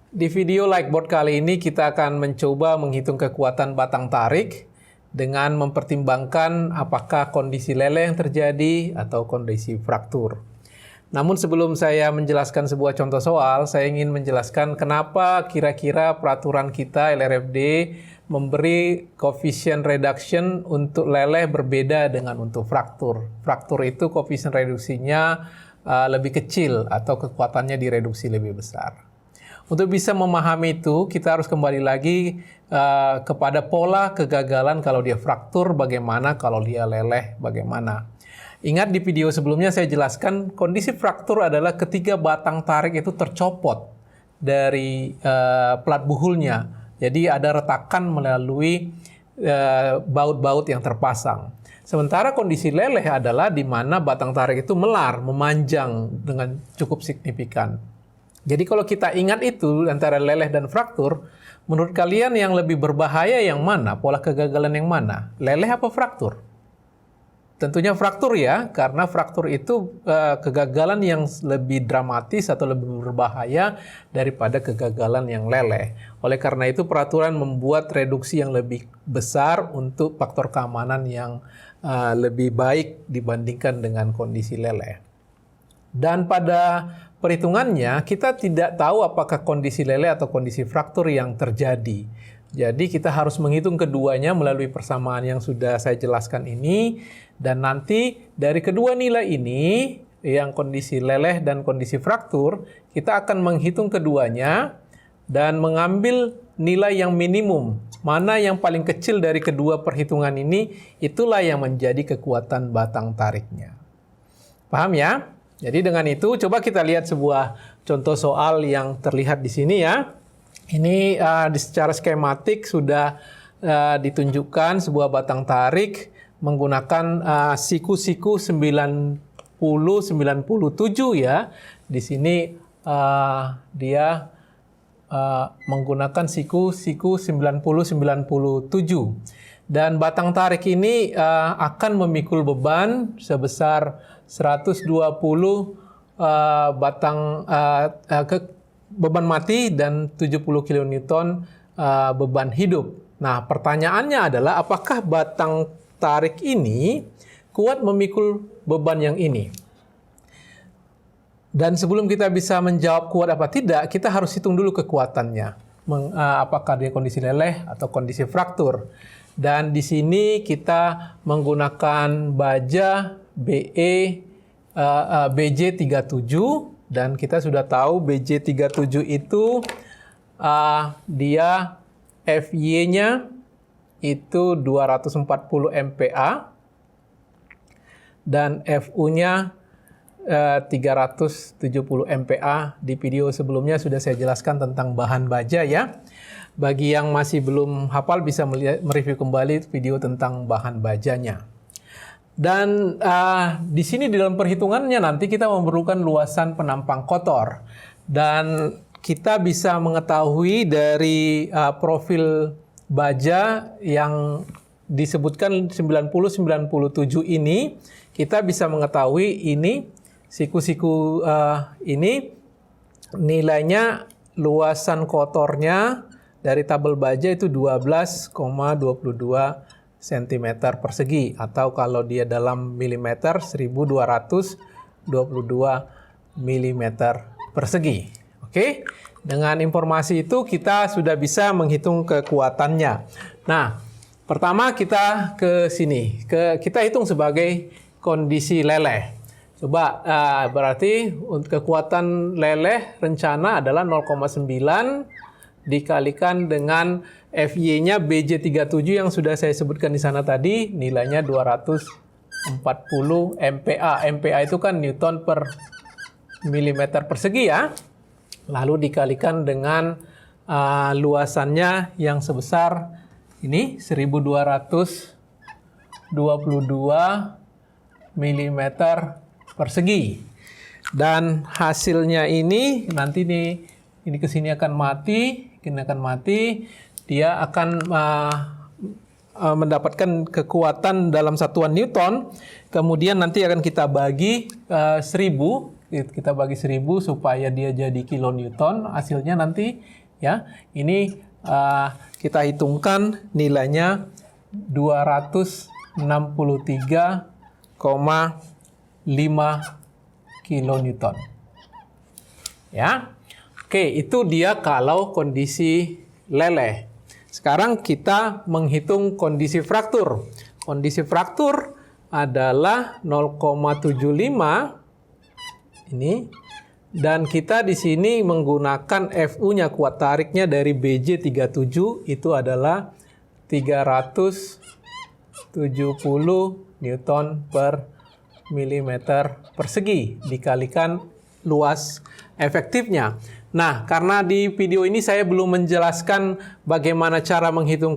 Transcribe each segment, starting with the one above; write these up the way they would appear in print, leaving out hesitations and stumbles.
Di video Likeboard kali ini kita akan mencoba menghitung kekuatan batang tarik dengan mempertimbangkan apakah kondisi leleh yang terjadi atau kondisi fraktur. Namun sebelum saya menjelaskan sebuah contoh soal, saya ingin menjelaskan kenapa kira-kira peraturan kita LRFD memberi koefisien reduction untuk leleh berbeda dengan untuk fraktur. Fraktur itu koefisien reduksinya lebih kecil atau kekuatannya direduksi lebih besar. Untuk bisa memahami itu, kita harus kembali lagi kepada pola kegagalan kalau dia fraktur, bagaimana kalau dia leleh, bagaimana. Ingat di video sebelumnya saya jelaskan kondisi fraktur adalah ketika batang tarik itu tercopot dari plat buhulnya. Jadi ada retakan melalui baut-baut yang terpasang. Sementara kondisi leleh adalah di mana batang tarik itu melar, memanjang dengan cukup signifikan. Jadi kalau kita ingat itu antara leleh dan fraktur, menurut kalian yang lebih berbahaya yang mana? Pola kegagalan yang mana? Leleh apa fraktur? Tentunya fraktur ya, karena fraktur itu kegagalan yang lebih dramatis atau lebih berbahaya daripada kegagalan yang leleh. Oleh karena itu peraturan membuat reduksi yang lebih besar untuk faktor keamanan yang lebih baik dibandingkan dengan kondisi leleh. Dan pada perhitungannya, kita tidak tahu apakah kondisi leleh atau kondisi fraktur yang terjadi. Jadi kita harus menghitung keduanya melalui persamaan yang sudah saya jelaskan ini. Dan nanti dari kedua nilai ini, yang kondisi leleh dan kondisi fraktur, kita akan menghitung keduanya dan mengambil nilai yang minimum. Mana yang paling kecil dari kedua perhitungan ini, itulah yang menjadi kekuatan batang tariknya. Paham ya? Jadi dengan itu, coba kita lihat sebuah contoh soal yang terlihat di sini ya. Ini secara skematik sudah ditunjukkan sebuah batang tarik menggunakan siku-siku 90-97 ya. Di sini dia menggunakan siku-siku 90-97. Dan batang tarik ini akan memikul beban sebesar 120 beban mati dan 70 kN beban hidup. Nah, pertanyaannya adalah apakah batang tarik ini kuat memikul beban yang ini? Dan sebelum kita bisa menjawab kuat apa tidak, kita harus hitung dulu kekuatannya. Apakah dia kondisi leleh atau kondisi fraktur. Dan di sini kita menggunakan baja BJ37 dan kita sudah tahu BJ37 itu dia FY-nya itu 240 MPa dan FU-nya 370 MPa. Di video sebelumnya sudah saya jelaskan tentang bahan baja ya. Bagi yang masih belum hafal bisa mereview kembali video tentang bahan bajanya. Dan di sini di dalam perhitungannya nanti kita memerlukan luasan penampang kotor. Dan kita bisa mengetahui dari profil baja yang disebutkan 90-97 ini, kita bisa mengetahui ini siku-siku ini nilainya luasan kotornya dari tabel baja itu 12,22 cm persegi atau kalau dia dalam milimeter 1222 mm persegi. Oke, dengan informasi itu kita sudah bisa menghitung kekuatannya. Nah, pertama kita ke sini, kita hitung sebagai kondisi leleh. Coba berarti untuk kekuatan leleh rencana adalah 0,9 dikalikan dengan FY-nya BJ37 yang sudah saya sebutkan di sana tadi, nilainya 240 MPa. MPa itu kan Newton per milimeter persegi ya. Lalu dikalikan dengan luasannya yang sebesar ini 1222 mm persegi. Dan hasilnya ini nanti ini kesini akan mati, dia akan mendapatkan kekuatan dalam satuan Newton, kemudian nanti akan kita bagi 1000 kita bagi 1000 supaya dia jadi kilonewton. Hasilnya nanti ya, ini kita hitungkan nilainya 263,5 kilonewton. Ya. Oke, itu dia kalau kondisi leleh. Sekarang kita menghitung kondisi fraktur. Kondisi fraktur adalah 0,75 ini, dan kita di sini menggunakan FU-nya, kuat tariknya dari BJ37 itu adalah 370 Newton per milimeter persegi dikalikan luas efektifnya. Nah, karena di video ini saya belum menjelaskan bagaimana cara menghitung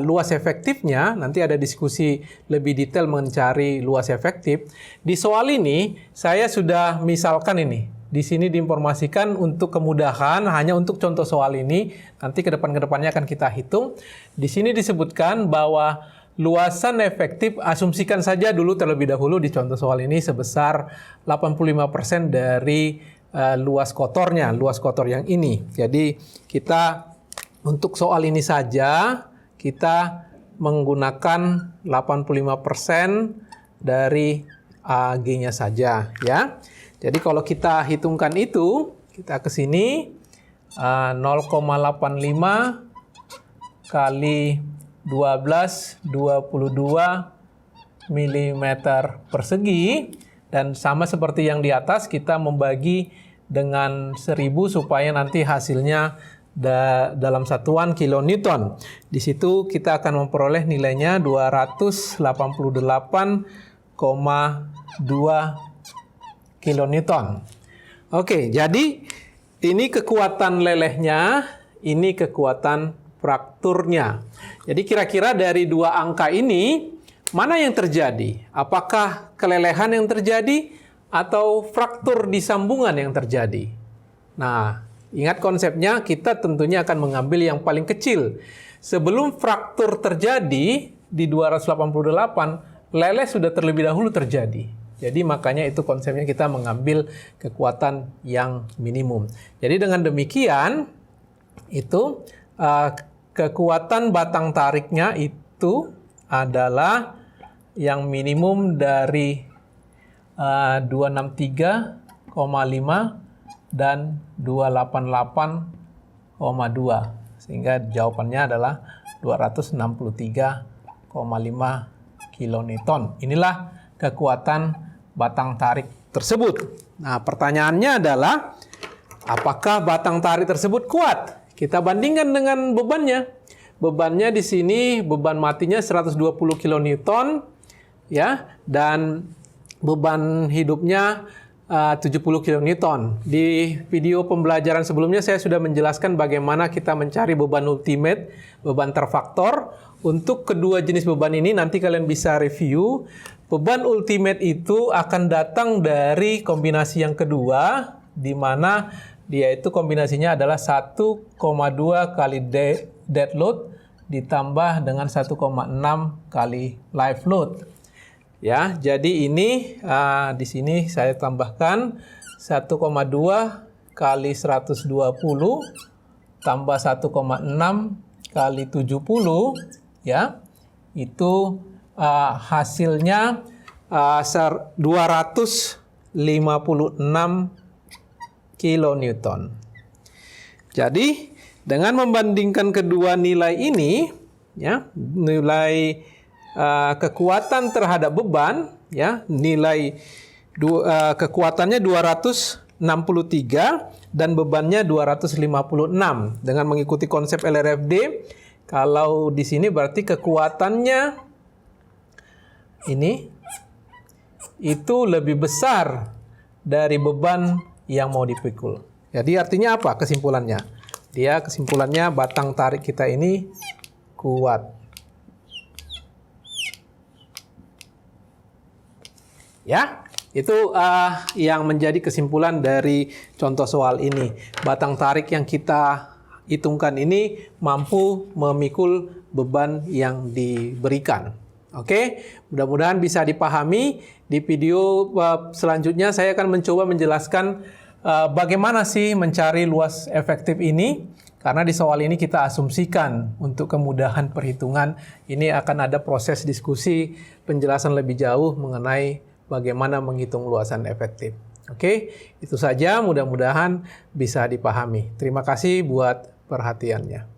luas efektifnya, nanti ada diskusi lebih detail mencari luas efektif. Di soal ini, saya sudah misalkan ini. Di sini diinformasikan untuk kemudahan, hanya untuk contoh soal ini, nanti ke depannya akan kita hitung. Di sini disebutkan bahwa luasan efektif, asumsikan saja dulu terlebih dahulu di contoh soal ini sebesar 85% dari luas kotornya, luas kotor yang ini. Jadi kita untuk soal ini saja kita menggunakan 85% dari AG-nya saja ya. Jadi kalau kita hitungkan itu, kita ke sini 0,85 kali 1222 mm persegi, dan sama seperti yang di atas kita membagi dengan 1000 supaya nanti hasilnya dalam satuan kilonewton. Di situ kita akan memperoleh nilainya 288,2 kilonewton. Oke, jadi ini kekuatan lelehnya, ini kekuatan frakturnya. Jadi kira-kira dari dua angka ini, mana yang terjadi? Apakah kelelehan yang terjadi atau fraktur di sambungan yang terjadi? Nah, ingat konsepnya, kita tentunya akan mengambil yang paling kecil. Sebelum fraktur terjadi di 288, leleh sudah terlebih dahulu terjadi. Jadi makanya itu konsepnya kita mengambil kekuatan yang minimum. Jadi dengan demikian, itu kekuatan batang tariknya itu adalah yang minimum dari 263,5 dan 288,2. Sehingga jawabannya adalah 263,5 kilonewton. Inilah kekuatan batang tarik tersebut. Nah, pertanyaannya adalah apakah batang tarik tersebut kuat? Kita bandingkan dengan bebannya. Bebannya di sini, beban matinya 120 kilonewton ya, dan beban hidupnya 70 kilonewton. Di video pembelajaran sebelumnya saya sudah menjelaskan bagaimana kita mencari beban ultimate, beban terfaktor. Untuk kedua jenis beban ini nanti kalian bisa review. Beban ultimate itu akan datang dari kombinasi yang kedua, di mana dia itu kombinasinya adalah 1,2 kali dead load ditambah dengan 1,6 kali live load. Ya, jadi ini di sini saya tambahkan 1,2 kali 120 tambah 1,6 kali 70 ya. Itu hasilnya 256 kilonewton. Jadi dengan membandingkan kedua nilai ini ya, nilai kekuatan terhadap beban ya, nilai kekuatannya 263 dan bebannya 256. Dengan mengikuti konsep LRFD, kalau di sini berarti kekuatannya ini itu lebih besar dari beban yang mau dipikul. Jadi artinya apa kesimpulannya? Kesimpulannya batang tarik kita ini kuat. Ya, itu yang menjadi kesimpulan dari contoh soal ini. Batang tarik yang kita hitungkan ini mampu memikul beban yang diberikan. Oke, mudah-mudahan bisa dipahami. Di video selanjutnya saya akan mencoba menjelaskan bagaimana sih mencari luas efektif ini. Karena di soal ini kita asumsikan untuk kemudahan perhitungan ini akan ada proses diskusi penjelasan lebih jauh mengenai bagaimana menghitung luasan efektif. Oke, itu saja, mudah-mudahan bisa dipahami. Terima kasih buat perhatiannya.